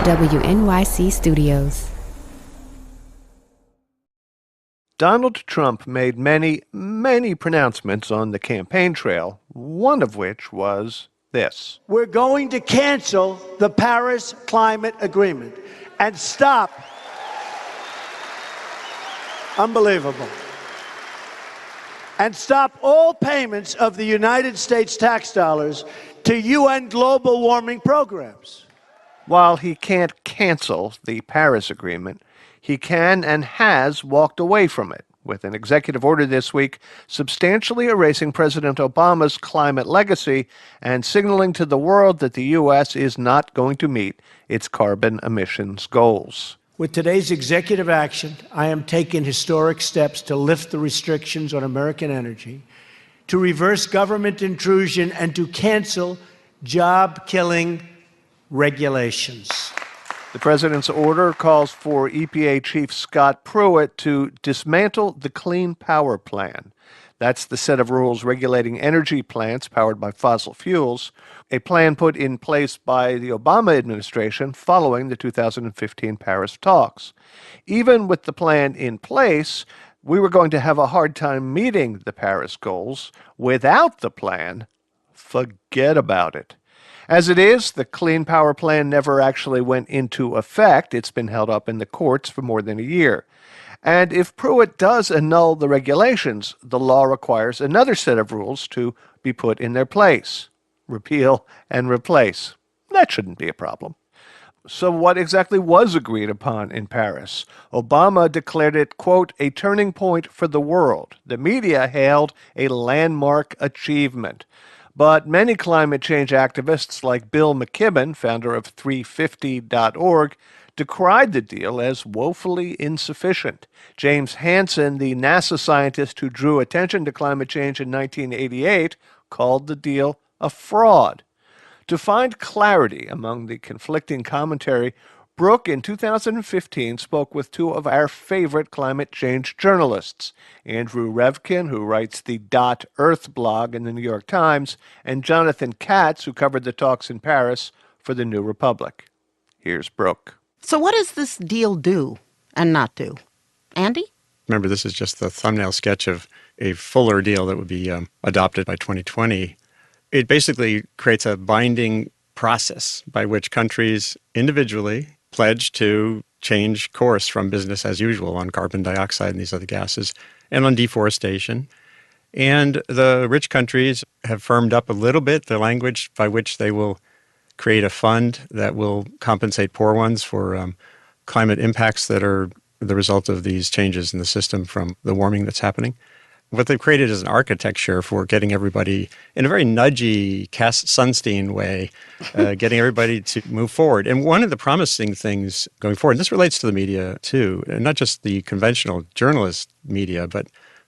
WNYC Studios. Donald Trump made many, many pronouncements on the campaign trail, one of which was this. We're going to cancel the Paris Climate Agreement and stop. Unbelievable. And stop all payments of the United States tax dollars to UN global warming programs. While he can't cancel the Paris Agreement, he can and has walked away from it, with an executive order this week substantially erasing President Obama's climate legacy and signaling to the world that the U.S. is not going to meet its carbon emissions goals. With today's executive action, I am taking historic steps to lift the restrictions on American energy, to reverse government intrusion, and to cancel job-killing regulations. The president's order calls for EPA Chief Scott Pruitt to dismantle the Clean Power Plan. That's the set of rules regulating energy plants powered by fossil fuels, a plan put in place by the Obama administration following the 2015 Paris talks. Even with the plan in place, we were going to have a hard time meeting the Paris goals. Without the plan, forget about it. As it is, the Clean Power Plan never actually went into effect. It's been held up in the courts for more than a year. And if Pruitt does annul the regulations, the law requires another set of rules to be put in their place. Repeal and replace. That shouldn't be a problem. So what exactly was agreed upon in Paris? Obama declared it, quote, a turning point for the world. The media hailed a landmark achievement. But many climate change activists like Bill McKibben, founder of 350.org, decried the deal as woefully insufficient. James Hansen, the NASA scientist who drew attention to climate change in 1988, called the deal a fraud. To find clarity among the conflicting commentary, Brooke, in 2015, spoke with two of our favorite climate change journalists, Andrew Revkin, who writes the .Earth blog in the New York Times, and Jonathan Katz, who covered the talks in Paris for the New Republic. Here's Brooke. So what does this deal do and not do? Andy? Remember, this is just the thumbnail sketch of a fuller deal that would be adopted by 2020. It basically creates a binding process by which countries individually pledge to change course from business as usual on carbon dioxide and these other gases and on deforestation. And the rich countries have firmed up a little bit the language by which they will create a fund that will compensate poor ones for climate impacts that are the result of these changes in the system from the warming that's happening. What they've created is an architecture for getting everybody, in a very nudgy, Cass Sunstein way, getting everybody to move forward. And one of the promising things going forward, and this relates to the media too, and not just the conventional journalist media, but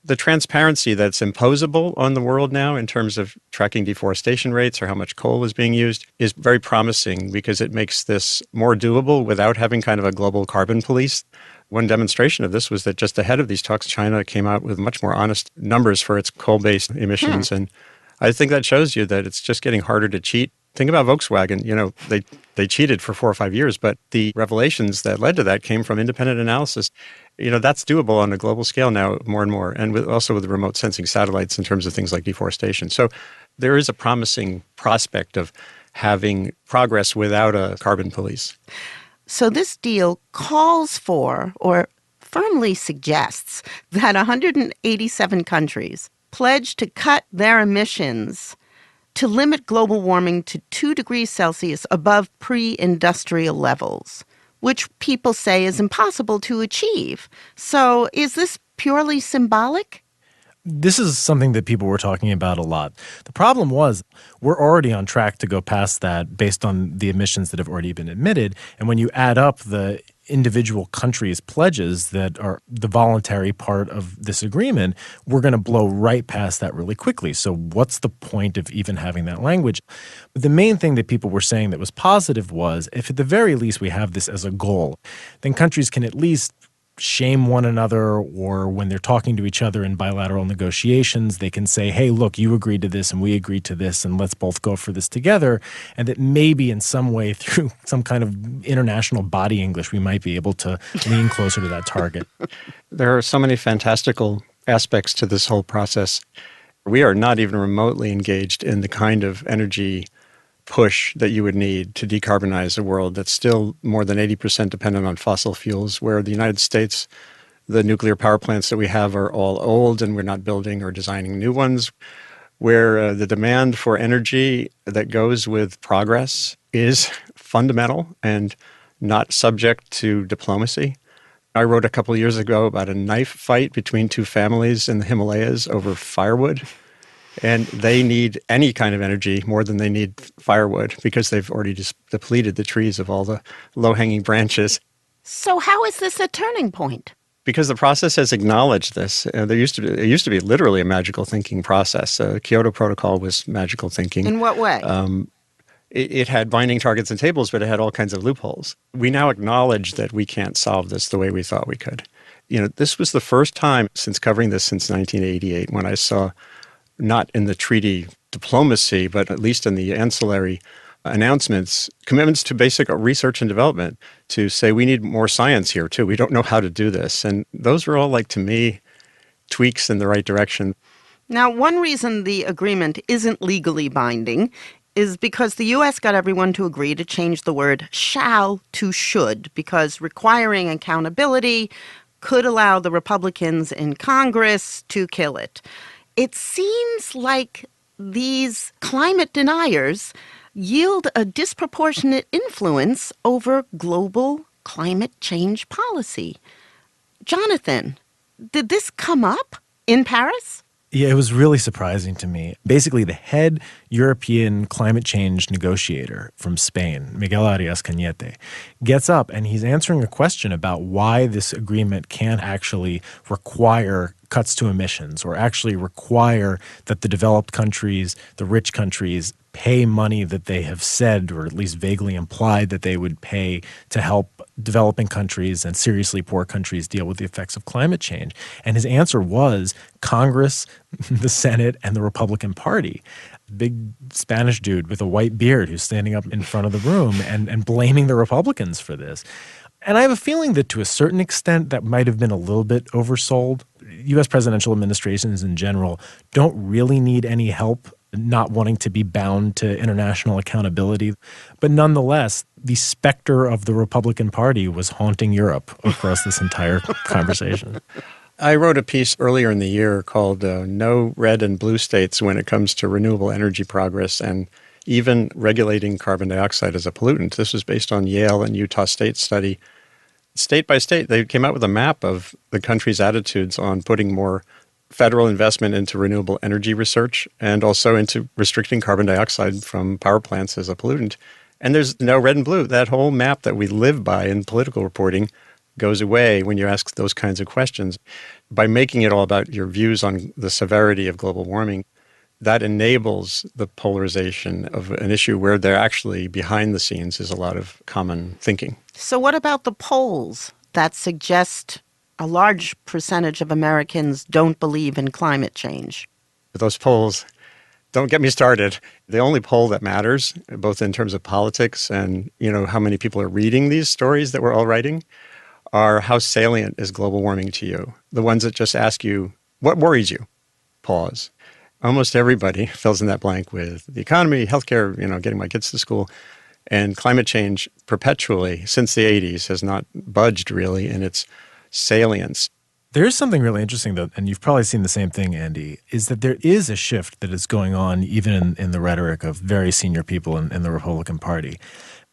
the transparency that's imposable on the world now in terms of tracking deforestation rates or how much coal is being used is very promising because it makes this more doable without having kind of a global carbon police. One demonstration of this was that just ahead of these talks, China came out with much more honest numbers for its coal-based emissions. And I think that shows you that it's just getting harder to cheat. Think about Volkswagen. You know, they cheated for 4 or 5 years, but the revelations that led to that came from independent analysis. You know, that's doable on a global scale now more and more, and also with remote sensing satellites in terms of things like deforestation. So there is a promising prospect of having progress without a carbon police. So this deal calls for, or firmly suggests, that 187 countries pledge to cut their emissions to limit global warming to 2 degrees Celsius above pre-industrial levels, which people say is impossible to achieve. So is this purely symbolic? This is something that people were talking about a lot. The problem was we're already on track to go past that based on the emissions that have already been admitted. And when you add up the individual countries' pledges that are the voluntary part of this agreement, we're going to blow right past that really quickly. So what's the point of even having that language? But the main thing that people were saying that was positive was if at the very least we have this as a goal, then countries can at least shame one another, or when they're talking to each other in bilateral negotiations, they can say, hey, look, you agreed to this and we agreed to this, and let's both go for this together. And that maybe in some way, through some kind of international body English, we might be able to lean closer to that target. There are so many fantastical aspects to this whole process. We are not even remotely engaged in the kind of energy push that you would need to decarbonize a world that's still more than 80% dependent on fossil fuels, where the United States, the nuclear power plants that we have are all old and we're not building or designing new ones, where the demand for energy that goes with progress is fundamental and not subject to diplomacy. I wrote a couple of years ago about a knife fight between two families in the Himalayas over firewood. And they need any kind of energy more than they need firewood because they've already just depleted the trees of all the low-hanging branches. So how is this a turning point? Because the process has acknowledged this. It used to be literally a magical thinking process. The Kyoto Protocol was magical thinking. In what way? It had binding targets and tables, but it had all kinds of loopholes. We now acknowledge that we can't solve this the way we thought we could. This was the first time since covering this since 1988 when I saw, not in the treaty diplomacy, but at least in the ancillary announcements, commitments to basic research and development to say we need more science here too. We don't know how to do this. And those were all, like, to me, tweaks in the right direction. Now, one reason the agreement isn't legally binding is because the U.S. got everyone to agree to change the word shall to should, because requiring accountability could allow the Republicans in Congress to kill it. It seems like these climate deniers yield a disproportionate influence over global climate change policy. Jonathan, did this come up in Paris? Yeah, it was really surprising to me. Basically, the head European climate change negotiator from Spain, Miguel Arias-Cañete, gets up and he's answering a question about why this agreement can't actually require cuts to emissions or actually require that the developed countries, the rich countries, pay money that they have said or at least vaguely implied that they would pay to help developing countries and seriously poor countries deal with the effects of climate change. And his answer was Congress, the Senate, and the Republican Party. Big Spanish dude with a white beard who's standing up in front of the room and blaming the Republicans for this. And I have a feeling that to a certain extent that might have been a little bit oversold. U.S. presidential administrations in general don't really need any help not wanting to be bound to international accountability. But nonetheless, the specter of the Republican Party was haunting Europe across this entire conversation. I wrote a piece earlier in the year called No Red and Blue States when it comes to renewable energy progress and even regulating carbon dioxide as a pollutant. This was based on Yale and Utah State study. State by state, they came out with a map of the country's attitudes on putting more federal investment into renewable energy research and also into restricting carbon dioxide from power plants as a pollutant. And there's no red and blue. That whole map that we live by in political reporting goes away when you ask those kinds of questions. By making it all about your views on the severity of global warming, that enables the polarization of an issue where there actually behind the scenes is a lot of common thinking. So what about the polls that suggest a large percentage of Americans don't believe in climate change? Those polls, don't get me started. The only poll that matters, both in terms of politics and, how many people are reading these stories that we're all writing, are how salient is global warming to you. The ones that just ask you, what worries you? Pause. Almost everybody fills in that blank with the economy, healthcare, getting my kids to school. And climate change perpetually, since the 80s, has not budged really in its salience. There is something really interesting, though, and you've probably seen the same thing, Andy, is that there is a shift that is going on even in the rhetoric of very senior people in the Republican Party.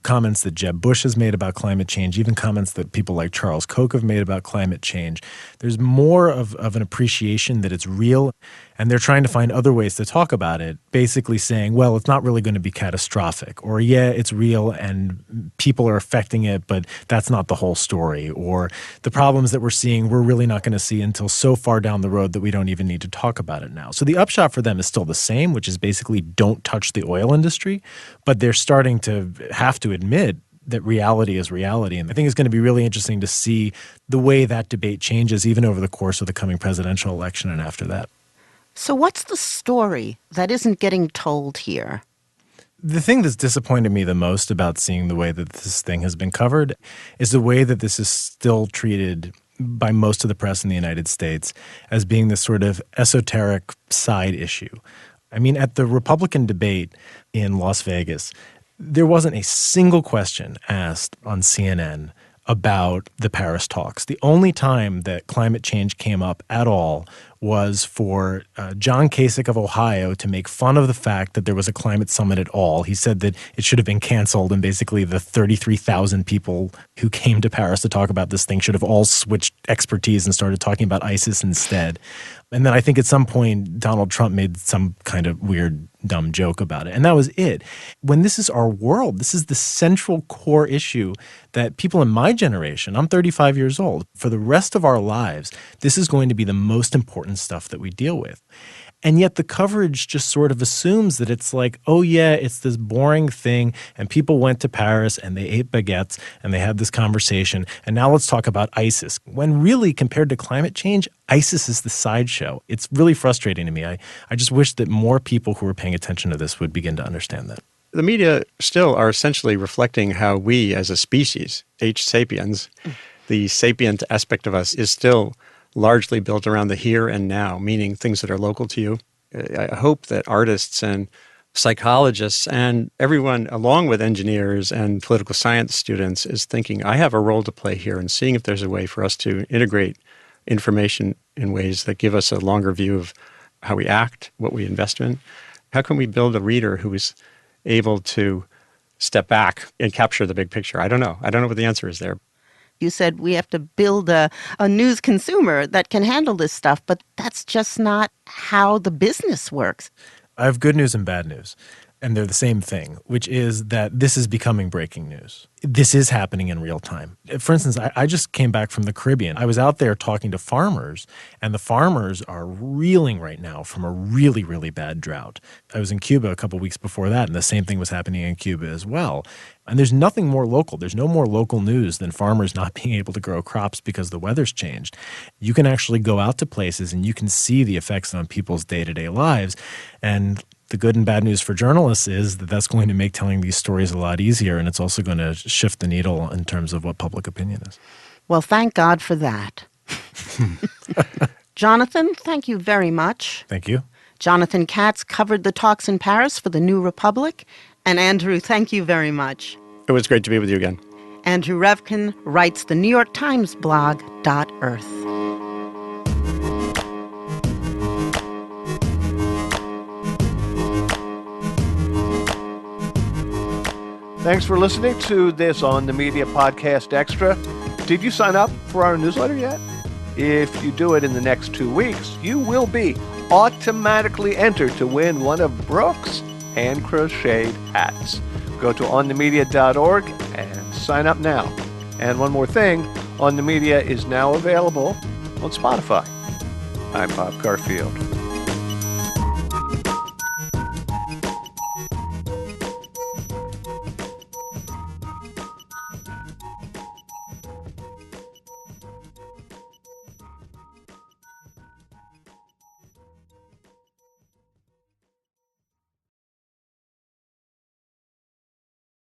Comments that Jeb Bush has made about climate change, even comments that people like Charles Koch have made about climate change. There's more of an appreciation that it's real, and they're trying to find other ways to talk about it, basically saying, well, it's not really going to be catastrophic, or yeah, it's real and people are affecting it, but that's not the whole story, or the problems that we're seeing, we're really not going to see until so far down the road that we don't even need to talk about it now. So the upshot for them is still the same, which is basically don't touch the oil industry, but they're starting to have to admit that reality is reality. And I think it's going to be really interesting to see the way that debate changes even over the course of the coming presidential election and after that. So what's the story that isn't getting told here? The thing that's disappointed me the most about seeing the way that this thing has been covered is the way that this is still treated by most of the press in the United States as being this sort of esoteric side issue. I mean, at the Republican debate in Las Vegas, there wasn't a single question asked on CNN about the Paris talks. The only time that climate change came up at all was for John Kasich of Ohio to make fun of the fact that there was a climate summit at all. He said that it should have been canceled, and basically the 33,000 people who came to Paris to talk about this thing should have all switched expertise and started talking about ISIS instead. And then I think at some point Donald Trump made some kind of weird, dumb joke about it. And that was it. When this is our world, this is the central core issue that people in my generation, I'm 35 years old, for the rest of our lives, this is going to be the most important stuff that we deal with. And yet the coverage just sort of assumes that it's like, oh yeah, it's this boring thing, and people went to Paris and they ate baguettes and they had this conversation, and now let's talk about ISIS. When really, compared to climate change, ISIS is the sideshow. It's really frustrating to me. I just wish that more people who are paying attention to this would begin to understand that. The media still are essentially reflecting how we as a species, H. sapiens, the sapient aspect of us is still largely built around the here and now, meaning things that are local to you. I hope that artists and psychologists and everyone, along with engineers and political science students, is thinking, I have a role to play here, and seeing if there's a way for us to integrate information in ways that give us a longer view of how we act, what we invest in. How can we build a reader who is able to step back and capture the big picture? I don't know. I don't know what the answer is there. You said we have to build a news consumer that can handle this stuff, but that's just not how the business works. I have good news and bad news, and they're the same thing, which is that this is becoming breaking news. This is happening in real time. For instance, I just came back from the Caribbean. I was out there talking to farmers, and the farmers are reeling right now from a really, really bad drought. I was in Cuba a couple weeks before that, and the same thing was happening in Cuba as well. And there's nothing more local. There's no more local news than farmers not being able to grow crops because the weather's changed. You can actually go out to places and you can see the effects on people's day-to-day lives. And the good and bad news for journalists is that that's going to make telling these stories a lot easier, and it's also going to shift the needle in terms of what public opinion is. Well, thank God for that. Jonathan, thank you very much. Thank you. Jonathan Katz covered the talks in Paris for the New Republic. And Andrew, thank you very much. It was great to be with you again. Andrew Revkin writes the New York Times blog, .earth. Thanks for listening to this On the Media Podcast Extra. Did you sign up for our newsletter yet? If you do it in the next 2 weeks, you will be automatically entered to win one of Brooke's hand-crocheted hats. Go to onthemedia.org and sign up now. And one more thing, On the Media is now available on Spotify. I'm Bob Garfield.